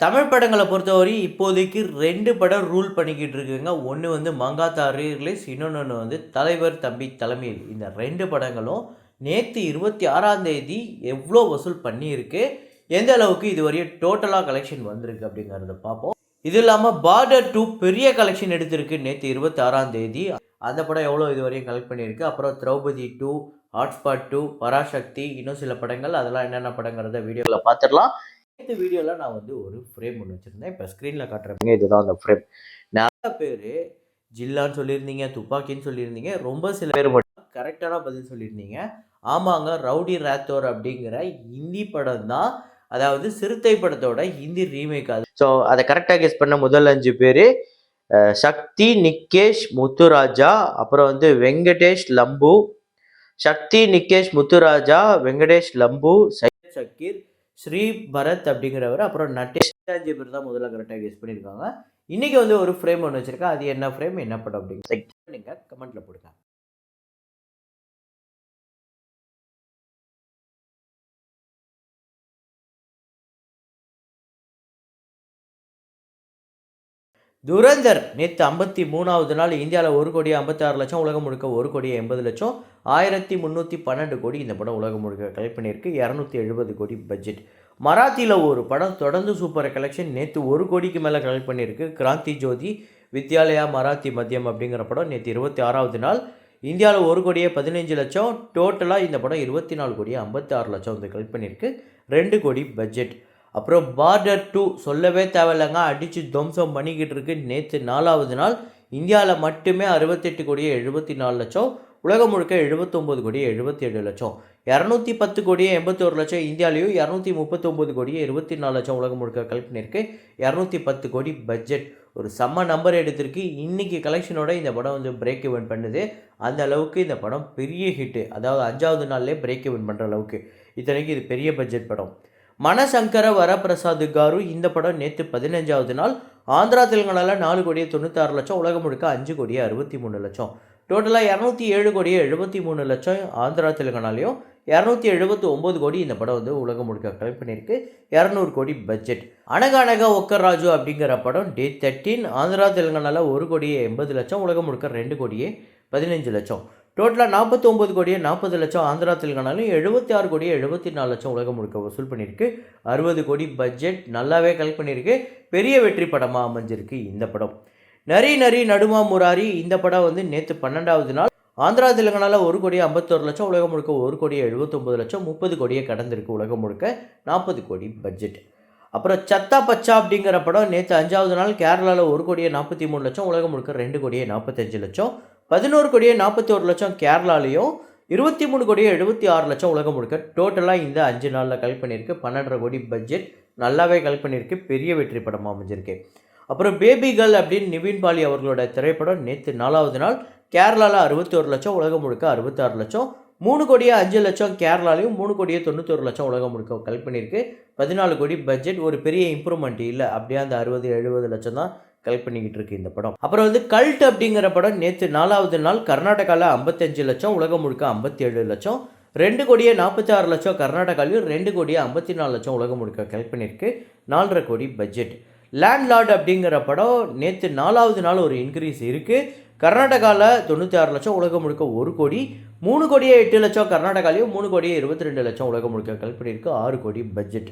தமிழ் படங்கள பொறுத்தவரை இப்போதைக்கு 2 படம் ரூல் பண்ணிக்கிட்டு இருக்குங்க. ஒண்ணு வந்து மங்காத்தா ரீ-ரிலீஸ், இன்னொன்னு வந்து தலைவர் தம்பி தலைமையில். இந்த 2 படங்களும் நேத்து 26ஆம் தேதி எவ்ளோ வசூல் பண்ணியிருக்கு? எந்த அளவுக்கு இதுவரையும் டோட்டலா கலெக்ஷன் வந்திருக்கு அப்படிங்கிறத பார்ப்போம். இது இல்லாம பார்டர் 2 பெரிய கலெக்ஷன் எடுத்திருக்கு நேத்து 26ஆம் தேதி. அந்த படம் எவ்வளோ இதுவரையும் கலெக்ட் பண்ணியிருக்கு? அப்புறம் திரௌபதி 2, ஹாட்ஸ்பாட் 2, பராசக்தி, இன்னும் சில படங்கள் அதெல்லாம் என்னென்ன படங்கிறத வீடியோல பார்த்துடலாம். இந்த வீடியோல நான் வந்து ஒரு ஃப்ரேம் ஒன்று வச்சிருந்தேன். இப்போ ஸ்க்ரீன்ல காட்டுறேன். இதுதான் அந்த ஃப்ரேம். நிறைய பேரு ஜில்லான்னு சொல்லியிருந்தீங்க, துப்பாக்கின்னு சொல்லியிருந்தீங்க. ரொம்ப சில பேர் மட்டும் கரெக்டான பதில் சொல்லியிருந்தீங்க. ஆமாங்க, ரவுடி ராத்தோர் அப்படிங்கிற ஹிந்தி படம் தான். அதாவது சிறுத்தை படத்தோட ஹிந்தி ரீமேக் அது. ஸோ அதை கரெக்டாக கெஸ் பண்ண முதல் 5 பேர் சக்தி, நிக்கேஷ், முத்துராஜா, அப்புறம் வந்து வெங்கடேஷ் லம்பு, சக்தி, நிக்கேஷ், முத்துராஜா, வெங்கடேஷ் லம்பு, சையத் சக்கீர், ஸ்ரீ பரத் அப்படிங்கிறவர், அப்புறம் நட்டேஷ், 5 பேர் தான் முதல்ல கரெக்டாக கெஸ் பண்ணியிருக்காங்க. இன்னைக்கு வந்து ஒரு ஃப்ரேம் ஒன்று வச்சிருக்கேன். அது என்ன ஃப்ரேம், என்ன படம் அப்படிங்கிற நீங்க கமெண்ட்ல போடுங்க. துரந்தர் நேற்று 53வது நாள் இந்தியாவில் 1,56,00,000, உலகம் முழுக்க 1,80,00,000, 1,312 கோடி இந்த படம் உலகம் முழுக்க கலெக்ட் பண்ணியிருக்கு. 270 கோடி பட்ஜெட். மராத்தியில் ஒரு படம் தொடர்ந்து சூப்பர் கலெக்ஷன் நேற்று 1 கோடிக்கு மேலே கலெக்ட் பண்ணியிருக்கு. கிராந்தி ஜோதி வித்யாலயா மராத்தி மத்தியம் அப்படிங்கிற படம் நேற்று 26வது நாள் இந்தியாவில் 1,15,00,000, டோட்டலாக இந்த படம் 24,56,00,000 வந்து கலெக்ட் பண்ணியிருக்கு. 2 கோடி பட்ஜெட். அப்புறம் பார்டர் 2 சொல்லவே தேவையில்லைங்க, அடித்து துவம்சம் பண்ணிக்கிட்டு இருக்கு. நேற்று 4வது நாள் இந்தியாவில் மட்டுமே 68,74,00,000, உலகம் முழுக்க 79,77,00,000, 210,81,00,000 இந்தியாவிலையும், 239,24,00,000 உலகம் முழுக்க கலெக்ட் பண்ணியிருக்கு. 210 கோடி பட்ஜெட். ஒரு செம்ம நம்பர் எடுத்திருக்கு. இன்னைக்கு கலெக்ஷனோட இந்த படம் வந்து பிரேக் ஈவன் பண்ணுது. அந்த அளவுக்கு இந்த படம் பெரிய ஹிட்டு. அதாவது 5வது நாள்லேயே பிரேக் ஈவன் பண்ணுற அளவுக்கு. இத்தனைக்கு இது பெரிய பட்ஜெட் படம். மனசங்கர வரப்பிரசாத் காரு இந்த படம் நேற்று 15வது நாள் ஆந்திரா தெலுங்கானாவில் 4,96,00,000, உலகம் முழுக்க 5,63,00,000, டோட்டலாக 207,73,00,000 ஆந்திரா தெலுங்கானாலையும், 279 கோடி இந்த படம் வந்து உலகம் முழுக்க கலெக்ட் பண்ணியிருக்கு. 200 கோடி பட்ஜெட். அனகானகா ஒக்கராஜு அப்படிங்கிற படம் டே 13 ஆந்திரா தெலுங்கானாவில் 1,80,00,000, உலகம் முழுக்க 2,15,00,000, டோட்டலாக 49,40,00,000 ஆந்திரா தெலுங்கானாலும், 76,74,00,000 உலகம் முழுக்க வசூல் பண்ணியிருக்கு. 60 கோடி பட்ஜெட். நல்லாவே கலெக்ட் பண்ணியிருக்கு. பெரிய வெற்றி படமாக அமைஞ்சிருக்கு இந்த படம். நரி நரி நடுமா முராரி இந்த படம் வந்து நேற்று 12வது நாள் ஆந்திரா தெலுங்கானாவில் 1,51,00,000, உலகம் முழுக்க 1,79,00,000, 30 கோடியை கடந்திருக்கு உலகம் முழுக்க. 40 கோடி பட்ஜெட். அப்புறம் சத்தா பச்சா அப்படிங்கிற படம் நேற்று 5வது நாள் கேரளாவில் 1,43,00,000, உலகம் முழுக்க 2,45,00,000, 11,41,00,000 கேரளாலையும், 23,76,00,000 உலகம் முழுக்க. டோட்டலாக இந்த 5 நாளில் கலெக்ட் பண்ணியிருக்கு. 12.5 கோடி பட்ஜெட். நல்லாவே கலெக்ட் பண்ணியிருக்கு. பெரிய வெற்றி படமாக அமைஞ்சிருக்கு. அப்புறம் பேபி கேர்ள் அப்படின்னு நிவின் பாலி அவர்களோட திரைப்படம் நேற்று 4வது நாள் கேரளாவில் 61,00,000, உலகம் முழுக்க 66,00,000, 3,05,00,000 கேரளாலையும், 3,91,00,000 உலகம் முழுக்க கலெக்ட் பண்ணியிருக்கு. 14 கோடி பட்ஜெட். ஒரு பெரிய இம்ப்ரூவ்மெண்ட் இல்லை, அப்படியே அந்த 60-70 லட்சம் தான் கலெக்ட் பண்ணிக்கிட்டு இருக்கு இந்த படம். அப்புறம் வந்து கல்ட் அப்படிங்கிற படம் நேற்று 4வது நாள் கர்நாடகாவில் 55,00,000, உலகம் முழுக்க 57,00,000, 2,46,00,000 கர்நாடகாலையும், 2,54,00,000 உலகம் முழுக்க கலெக்ட் பண்ணியிருக்கு. 4.5 கோடி பட்ஜெட். லேண்ட்லார்ட் அப்படிங்கிற படம் நேற்று 4வது நாள் ஒரு இன்க்ரீஸ் இருக்குது. கர்நாடகாவில் 96,00,000, உலகம் முழுக்க 1 கோடி, 3,08,00,000 கர்நாடகாலையும், 3,22,00,000 உலகம் முழுக்க கலெக்ட் பண்ணியிருக்கு. 6 கோடி பட்ஜெட்.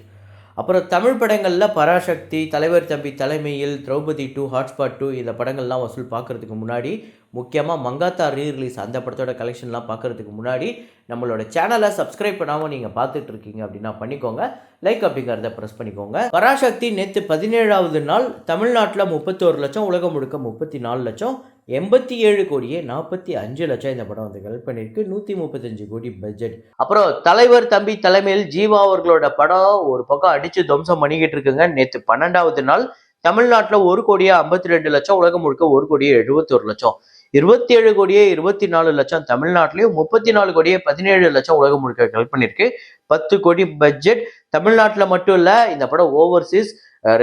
அப்புறம் தமிழ் படங்களில் பராசக்தி, தலைவர் தம்பி தலைமையில், திரௌபதி 2, ஹாட்ஸ்பாட் 2 இந்த படங்கள்லாம் வசூல் பார்க்குறதுக்கு முன்னாடி, முக்கியமாக மங்காத்தா ரீ-ரிலீஸ் அந்த படத்தோட கலெக்ஷன்லாம் பார்க்குறதுக்கு முன்னாடி நம்மளோட சேனலை சப்ஸ்கிரைப் பண்ணாமல் நீங்கள் பார்த்துட்டு இருக்கீங்க அப்படின்னா பண்ணிக்கோங்க. லைக் அப்படிங்கிறத ப்ரெஸ் பண்ணிக்கோங்க. பராசக்தி நேற்று 17வது நாள் தமிழ்நாட்டில் 31,00,000, உலகம் முழுக்க 34,00,000, 87,45,00,000 இந்த படம் வந்து கலெக்ட் பண்ணியிருக்கு. 135 கோடி பட்ஜெட். அப்புறம் தலைவர் தம்பி தலைமையில் ஜீவா அவர்களோட படம் ஒரு பக்கம் அடித்து துவம்சம் பண்ணிக்கிட்டு இருக்குங்க. நேற்று 12வது நாள் தமிழ்நாட்டில் 1,52,00,000, உலகம் முழுக்க 1,71,00,000, 27,24,00,000 தமிழ்நாட்டிலையும், 34,17,00,000 உலகம் முழுக்க கலெக்ட் பண்ணியிருக்கு. 10 கோடி பட்ஜெட். தமிழ்நாட்டில் மட்டும் இல்லை, இந்த படம் ஓவர்சீஸ்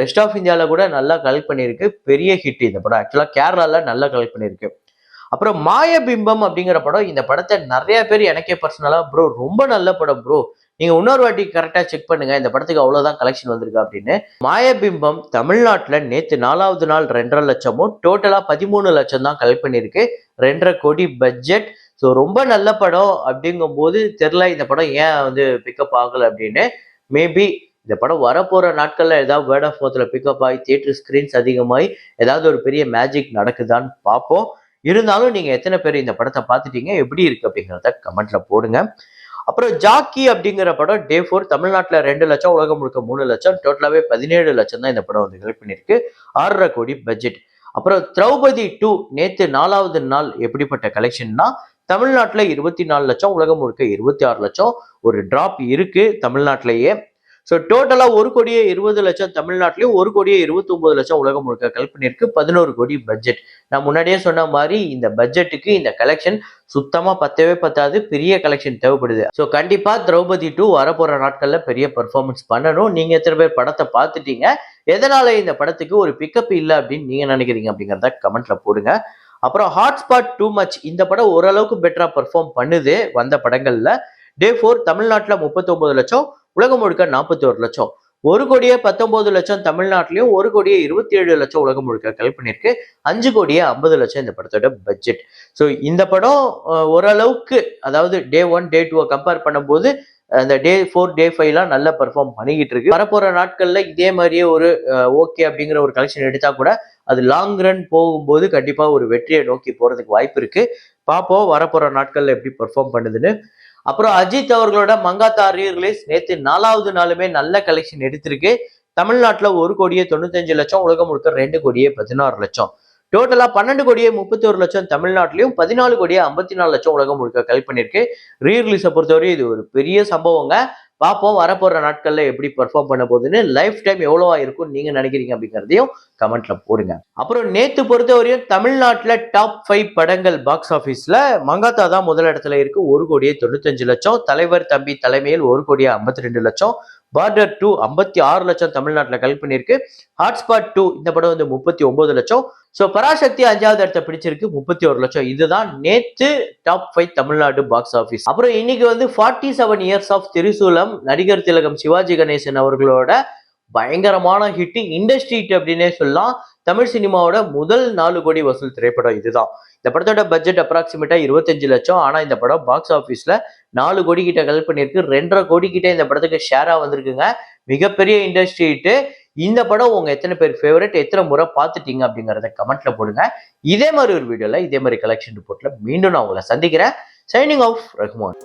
ரெஸ்ட் ஆஃப் இந்தியாவில் கூட நல்லா கலெக்ட் பண்ணியிருக்கு. பெரிய ஹிட் இந்த படம். ஆக்சுவலாக கேரளாவில் நல்லா கலெக்ட் பண்ணியிருக்கு. அப்புறம் மாயபிம்பம் அப்படிங்கிற படம், இந்த படத்தை நிறைய பேர் எனக்கே பர்சனலா ப்ரோ ரொம்ப நல்ல படம் ப்ரோ, நீங்க இன்னொரு வாட்டி கரெக்டா செக் பண்ணுங்க, இந்த படத்துக்கு அவ்வளவுதான் கலெக்ஷன் வந்திருக்கு அப்படின்னு. மாயபிம்பம் தமிழ்நாட்டுல நேத்து 4வது நாள் 2.5 லட்சமும் டோட்டலா 13 லட்சம் தான் கலெக்ட் பண்ணிருக்கு. 2.5 கோடி பட்ஜெட். ஸோ ரொம்ப நல்ல படம் அப்படிங்கும் போது தெரியல இந்த படம் ஏன் வந்து பிக்கப் ஆகல அப்படின்னு. மேபி இந்த படம் வரப்போற நாட்கள்ல ஏதாவது வேர்ட் ஆஃப் மவுத்ல பிக்கப் ஆகி தியேட்டர் ஸ்கிரீன்ஸ் அதிகமாகி ஏதாவது ஒரு பெரிய மேஜிக் நடக்குதான்னு பார்ப்போம். இருந்தாலும் நீங்க எத்தனை பேர் இந்த படத்தை பார்த்துட்டீங்க, எப்படி இருக்கு அப்படிங்கிறத கமெண்ட்ல போடுங்க. அப்புறம் ஜாக்கி அப்படிங்கிற படம் டே 4 தமிழ்நாட்டில் 2 லட்சம், உலகம் முழுக்க 3 லட்சம், டோட்டலாவே 17 லட்சம் தான் இந்த படம் வந்து கலெக்ட் பண்ணியிருக்கு. 6.5 கோடி பட்ஜெட். அப்புறம் திரௌபதி 2 நேத்து 4வது நாள் எப்படிப்பட்ட கலெக்ஷன்னா, தமிழ்நாட்டில் 24 லட்சம், உலகம் முழுக்க 26 லட்சம். ஒரு டிராப் இருக்கு தமிழ்நாட்டிலேயே. ஸோ டோட்டலா 1 கோடியே 20 லட்சம் தமிழ்நாட்டிலையும், 1 கோடியே 29 லட்சம் உலகம் முழுக்க கலெக்ட் பண்ணியிருக்கு. 11 கோடி பட்ஜெட். நான் முன்னாடியே சொன்ன மாதிரி இந்த பட்ஜெட்டுக்கு இந்த கலெக்ஷன் சுத்தமா பத்தவே பத்தாது, பெரிய கலெக்ஷன் தேவைப்படுது. ஸோ கண்டிப்பா திரௌபதி 2 வரப்போற நாட்கள்ல பெரிய பெர்ஃபார்மன்ஸ் பண்ணணும். நீங்க எத்தனை பேர் படத்தை பார்த்துட்டீங்க, எதனால இந்த படத்துக்கு ஒரு பிக்கப் இல்லை அப்படின்னு நீங்க நினைக்கிறீங்க அப்படிங்கிறத கமெண்ட்ல போடுங்க. அப்புறம் ஹாட்ஸ்பாட் டூ மச், இந்த படம் ஓரளவுக்கு பெட்டரா பெர்ஃபார்ம் பண்ணுது வந்த படங்கள்ல. டே 4 தமிழ்நாட்டுல 39 லட்சம், உலகம் முழுக்க 41 லட்சம். 1 கோடியே 19 லட்சம் தமிழ்நாட்டிலையும், 1 கோடியே 27 லட்சம் உலகம் முழுக்க கலெக்ட் பண்ணியிருக்கு. 5 கோடியே 50 லட்சம் இந்த படத்தோட பட்ஜெட். ஸோ இந்த படம் ஓரளவுக்கு, அதாவது டே 1 டே 2 கம்பேர் பண்ணும்போது அந்த டே 4 டே 5லாம் நல்லா பெர்ஃபார்ம் பண்ணிக்கிட்டு இருக்கு. வரப்போற நாட்கள்ல இதே மாதிரியே ஒரு ஓகே அப்படிங்கிற ஒரு கலெக்ஷன் எடுத்தா கூட அது லாங் ரன் போகும்போது கண்டிப்பா ஒரு வெற்றியை நோக்கி போறதுக்கு வாய்ப்பு இருக்கு. பார்ப்போம் வரப்போற நாட்கள்ல எப்படி பெர்ஃபார்ம் பண்ணுதுன்னு. அப்புறம் அஜித் அவர்களோட மங்காத்தா ரீ-ரிலீஸ் நேத்து 4வது நாளுமே நல்ல கலெக்ஷன் எடுத்திருக்கு. தமிழ்நாட்டுல 1 கோடியே 95 லட்சம், உலகம் முழுக்க 2 கோடியே 16 லட்சம். டோட்டலா 12 கோடியே 31 லட்சம் தமிழ்நாட்டிலையும், 14 கோடியே 54 லட்சம் உலகம் முழுக்க கலெக்ட் பண்ணியிருக்கு. ரீ-ரிலீஸை பொறுத்தவரை இது ஒரு பெரிய சம்பவங்க. பார்ப்போம் வரப்போற நாட்கள்ல எப்படி பெர்ஃபார்ம் பண்ண போகுதுன்னு. லைஃப் டைம் எவ்வளவா இருக்கும்னு நீங்க நினைக்கிறீங்க அப்படிங்கிறதையும் கமெண்ட்ல போடுங்க. அப்புறம் நேத்து பொறுத்தவரையும் தமிழ்நாட்டுல டாப் 5 படங்கள் பாக்ஸ் ஆபீஸ்ல மங்காத்தா தான் முதல் இடத்துல இருக்கு. 1 கோடியே 95 லட்சம். தலைவர் தம்பி தலைமையில் 1 கோடியே 52 லட்சம். பார்டர் 2 56 லட்சம் தமிழ்நாட்டுல கலெக்ட் பண்ணியிருக்கு. ஹாட்ஸ்பாட் 2 இந்த படம் வந்து 39 லட்சம். ஸோ பராசக்தி 5வது இடத்தை பிடிச்சிருக்கு 31 லட்சம். இதுதான் நேத்து டாப் 5 தமிழ்நாடு பாக்ஸ் ஆபீஸ். அப்புறம் இன்னைக்கு வந்து 47 இயர்ஸ் ஆஃப் திரிசூலம், நடிகர் திலகம் சிவாஜி கணேசன் அவர்களோட பயங்கரமான ஹிட், இண்டஸ்ட்ரி ஹிட் அப்படின்னே சொல்லலாம். தமிழ் சினிமாவோட முதல் 4 கோடி வசூல் திரைப்படம் இதுதான். இந்த படத்தோட பட்ஜெட் அப்ராக்சிமேட்டா 25 லட்சம். ஆனா இந்த படம் பாக்ஸ் ஆபீஸ்ல 4 கோடி கிட்ட கலெக்ட் பண்ணியிருக்கு. 2.5 கோடி கிட்ட இந்த படத்துக்கு ஷேரா வந்திருக்குங்க. மிகப்பெரிய இண்டஸ்ட்ரி ஹிட். இந்த படம் உங்க எத்தனை பேர் ஃபேவரட், எத்தனை முறை பார்த்துட்டீங்க அப்படிங்கறத கமெண்ட்ல போடுங்க. இதே மாதிரி ஒரு வீடியோல இதே மாதிரி கலெக்ஷன் ரிப்போர்ட்ல மீண்டும் நான் உங்களை சந்திக்கிறேன். Signing off Rahman.